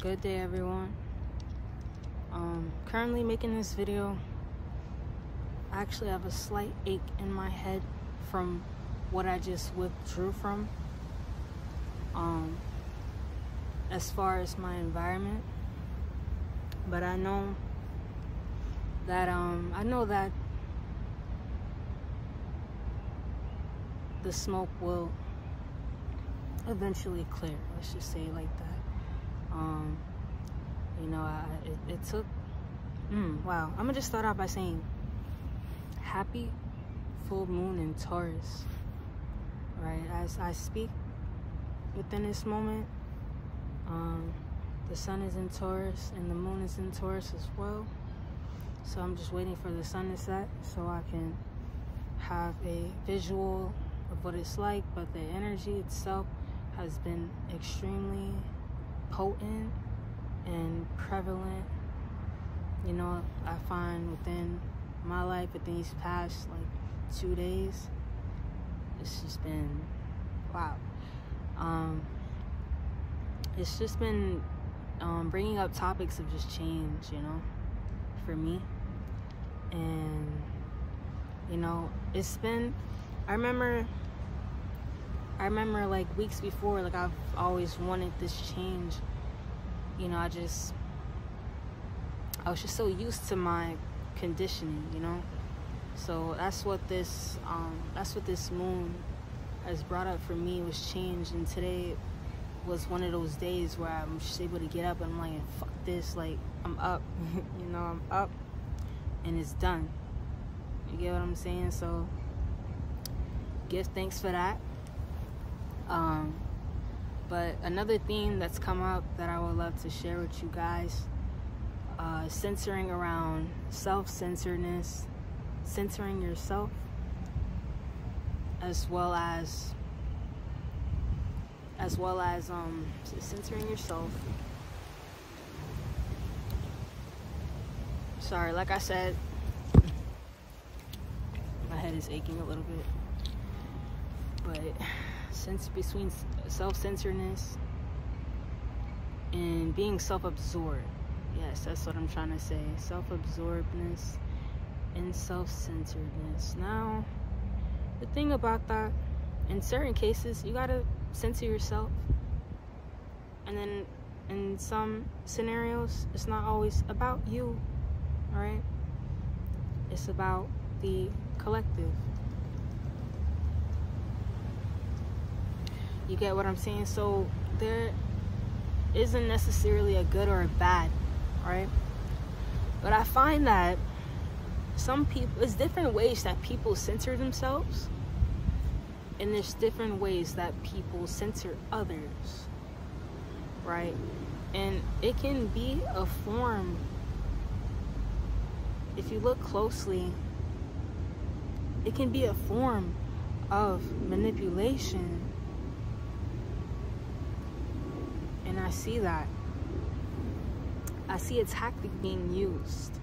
Good day, everyone. Currently making this video. I actually have a slight ache in my head from what I just withdrew from, as far as my environment. But I know that the smoke will eventually clear. Let's just say it like that. You know, it took wow. I'm gonna just start out by saying happy full moon in Taurus. Right, as I speak within this moment, the sun is in Taurus and the moon is in Taurus as well. So I'm just waiting for the sun to set so I can have a visual of what it's like. But the energy itself has been extremely potent and prevalent. You know, I find within my life, within these past like 2 days, it's just been wow. It's just been bringing up topics of just change, you know, for me. And you know, it's been, I remember like weeks before, like I've always wanted this change. You know, I was just so used to my conditioning, you know. So that's what this moon has brought up for me, was change. And today was one of those days where I'm just able to get up and I'm like, fuck this, like I'm up. You know, I'm up and it's done. You get what I'm saying? So give thanks for that. But another theme that's come up that I would love to share with you guys, centering around self-centeredness, centering yourself, as well as centering yourself. Sorry, like I said, my head is aching a little bit, but between self-centeredness and being self-absorbed. Yes, that's what I'm trying to say. Self-absorbedness and self-centeredness. Now, the thing about that, in certain cases, you gotta center yourself. And then in some scenarios, it's not always about you, all right? It's about the collective. You get what I'm saying? So there isn't necessarily a good or a bad, right? But I find that some people, there's different ways that people center themselves, and there's different ways that people center others, right? And it can be a form, if you look closely, it can be a form of manipulation. And I see that. I see a tactic being used.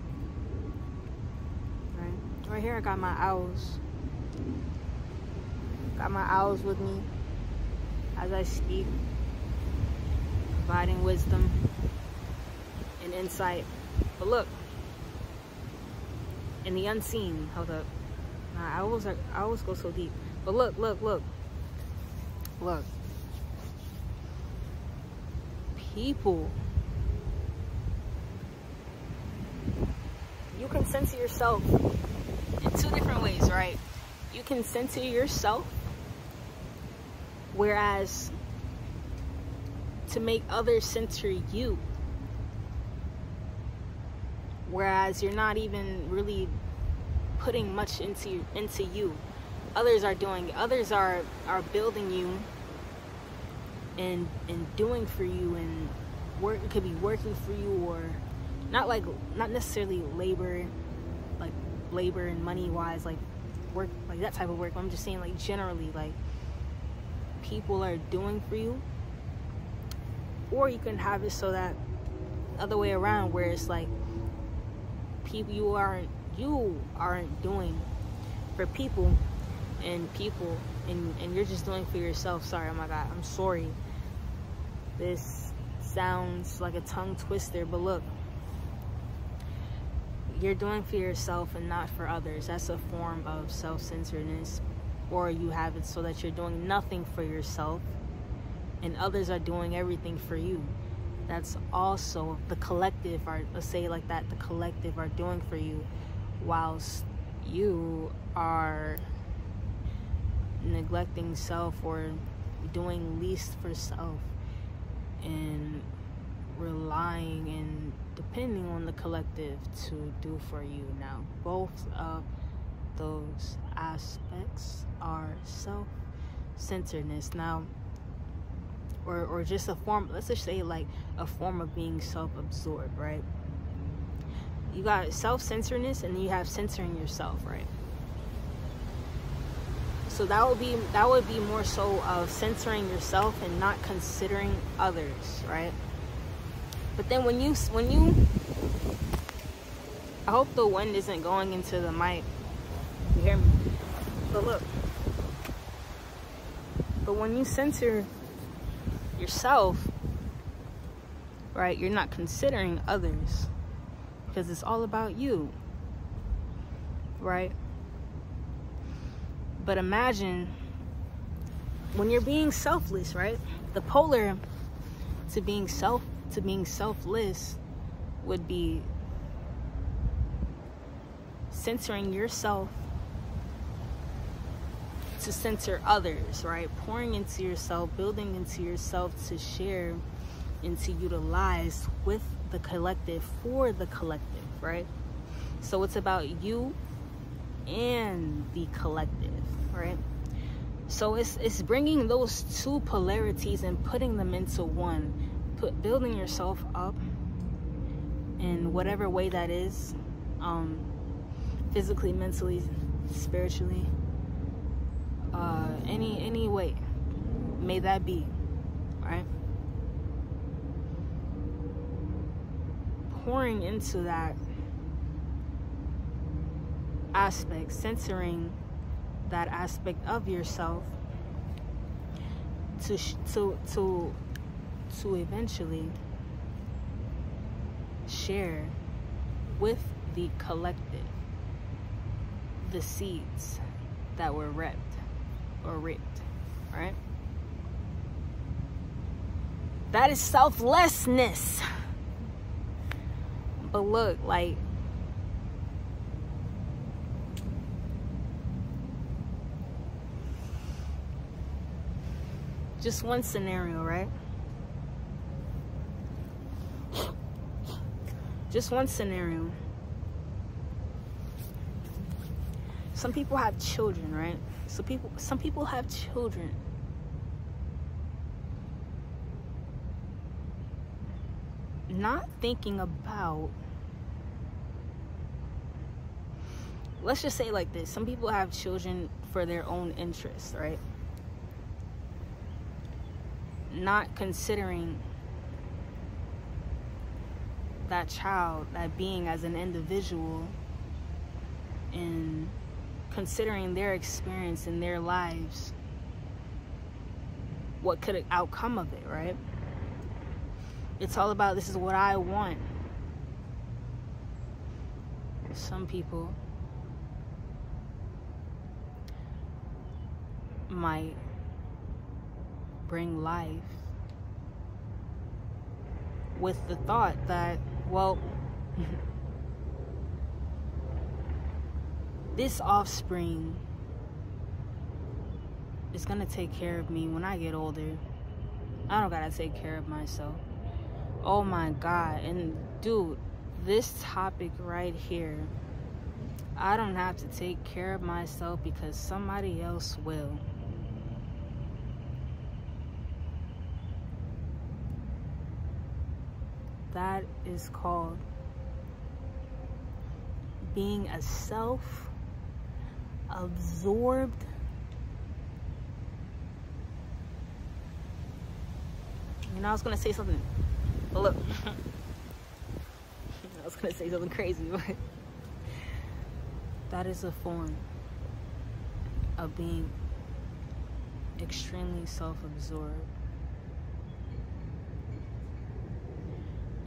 Right here I got my owls. Got my owls with me as I speak, providing wisdom and insight. But look, in the unseen, hold up. I always go so deep. But look. People, you can center yourself in two different ways, right? You can center yourself, whereas to make others center you, whereas you're not even really putting much into you. Others are doing, others are building you and doing for you, and work, it could be working for you, or not necessarily labor and money wise, like work, like that type of work. I'm just saying, like generally, like people are doing for you. Or you can have it so that other way around, where it's like people, you aren't doing for people, and you're just doing for yourself. Sorry, oh my god, I'm sorry. This sounds like a tongue twister, but look, you're doing for yourself and not for others. That's a form of self-centeredness. Or you have it so that you're doing nothing for yourself and others are doing everything for you. That's also the collective, or let's say it like that, the collective are doing for you, whilst you are neglecting self or doing least for self and relying and depending on the collective to do for you. Now, both of those aspects are self-centeredness. Now, or just a form, let's just say like a form of being self-absorbed, right? You got self-centeredness and you have censoring yourself, right? So that would be more so of censoring yourself and not considering others, right? But then when you I hope the wind isn't going into the mic. You hear me? But look. But when you censor yourself, right, you're not considering others because it's all about you, right? But imagine when you're being selfless, right? The polar to being selfless would be censoring yourself to censor others, right? Pouring into yourself, building into yourself to share and to utilize with the collective for the collective, right? So it's about you and the collective, right? So it's bringing those two polarities and putting them into one, building yourself up in whatever way that is, physically, mentally, spiritually, any way may that be, right? Pouring into that aspect, censoring that aspect of yourself to eventually share with the collective the seeds that were ripped, right? That is selflessness. But look, like, just one scenario, right? Just one scenario. Some people have children, right? Some people have children. Not thinking about, let's just say like this. Some people have children for their own interests, right? Not considering that child, that being as an individual, and considering their experience in their lives, what could outcome of it, right? It's all about, this is what I want. Some people might bring life with the thought that, well, this offspring is gonna take care of me when I get older. I don't gotta take care of myself. Oh my God. And dude, this topic right here, I don't have to take care of myself because somebody else will. That is called being a self-absorbed I was gonna say something, but look, I was gonna say something crazy, but that is a form of being extremely self-absorbed.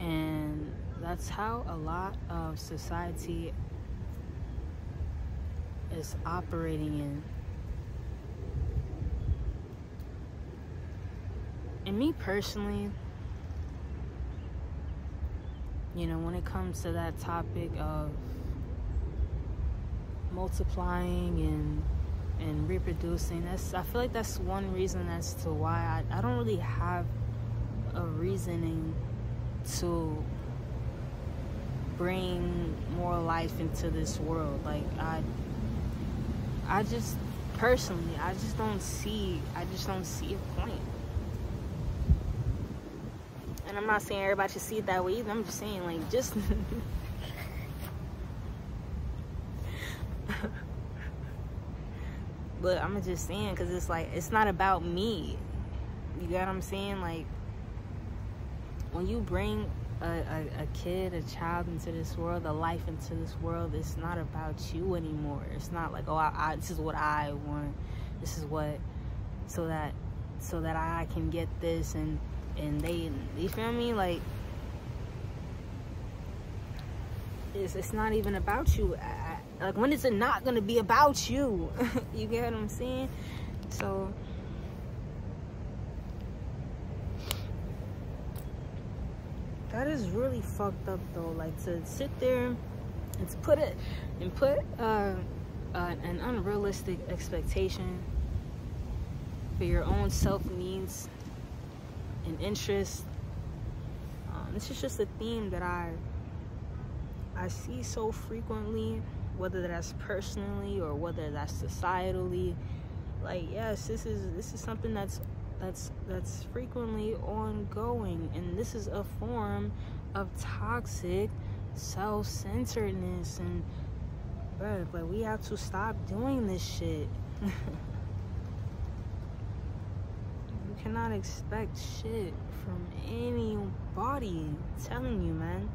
And that's how a lot of society is operating in. And me personally, you know, when it comes to that topic of multiplying and reproducing, I feel like that's one reason as to why I don't really have a reasoning to bring more life into this world. Like I just personally, I just don't see a point. And I'm not saying everybody should see it that way either. I'm just saying, like, just but I'm just saying, because it's like, it's not about me. You get what I'm saying? Like, when you bring a kid, a child into this world, a life into this world, it's not about you anymore. It's not like, oh, this is what I want. This is what, so that I can get this, and they, you feel me? Like, it's not even about you. Like, when is it not gonna be about you? You get what I'm saying? So that is really fucked up though. Like, to sit there and to put an unrealistic expectation for your own self needs and interests. This is just a theme that I see so frequently, whether that's personally or whether that's societally. Like, yes, this is something that's frequently ongoing, and this is a form of toxic self-centeredness. And bruh, like, we have to stop doing this shit. You cannot expect shit from anybody. I'm telling you, man.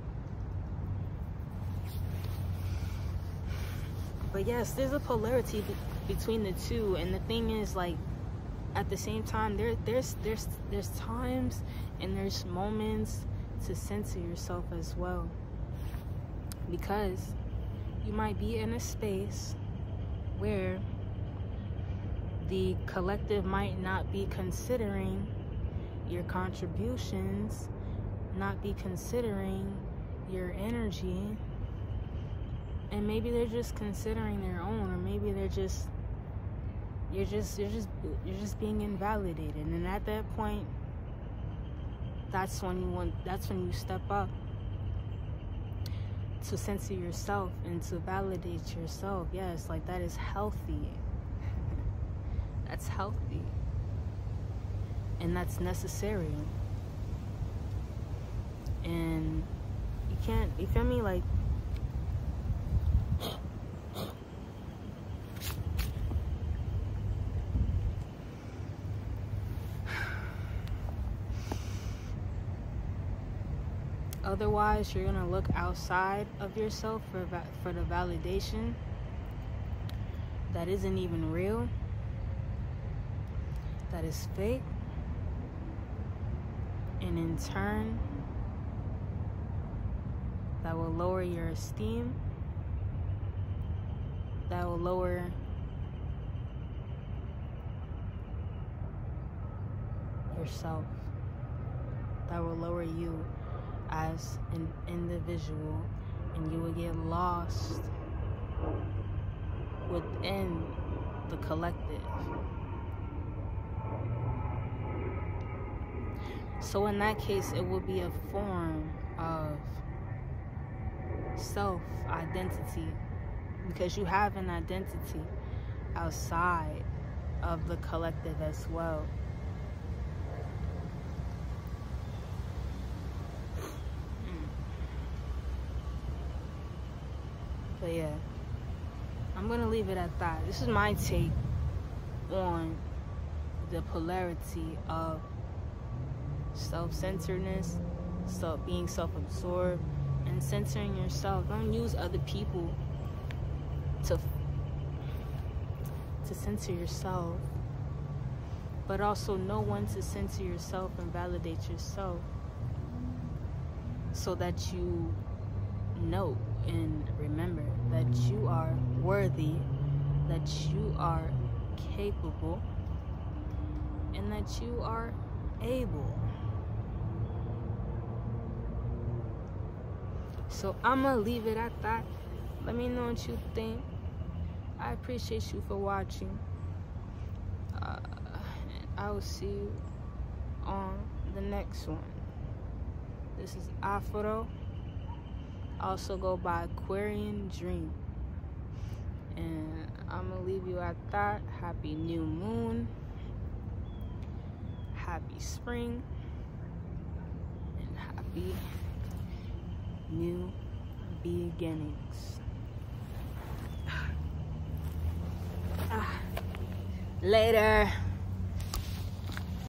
But yes, there's a polarity between the two, and the thing is, like, at the same time, there's times and there's moments to censor yourself as well, because you might be in a space where the collective might not be considering your contributions, not be considering your energy, and maybe they're just considering their own, or maybe you're just being invalidated. And at that point, that's when you step up to censor yourself and to validate yourself. Yes, like, that is healthy. That's healthy, and that's necessary. And you can't, you feel me? Like, otherwise, you're gonna look outside of yourself for the validation that isn't even real, that is fake, and in turn, that will lower your esteem, that will lower yourself, that will lower you as an individual, and you will get lost within the collective. So in that case, it will be a form of self-identity, because you have an identity outside of the collective as well. But yeah, I'm gonna leave it at that. This is my take on the polarity of self-centeredness, being self-absorbed, and censoring yourself. Don't use other people to censor yourself, but also know when to censor yourself and validate yourself. so that you know and remember that you are worthy, that you are capable, and that you are able. So I'm gonna leave it at that. Let me know what you think. I appreciate you for watching. I will see you on the next one. This is Afro. I also go by aaquariandream. And I'm gonna leave you at that. Happy new moon. Happy spring. And happy new beginnings. Later.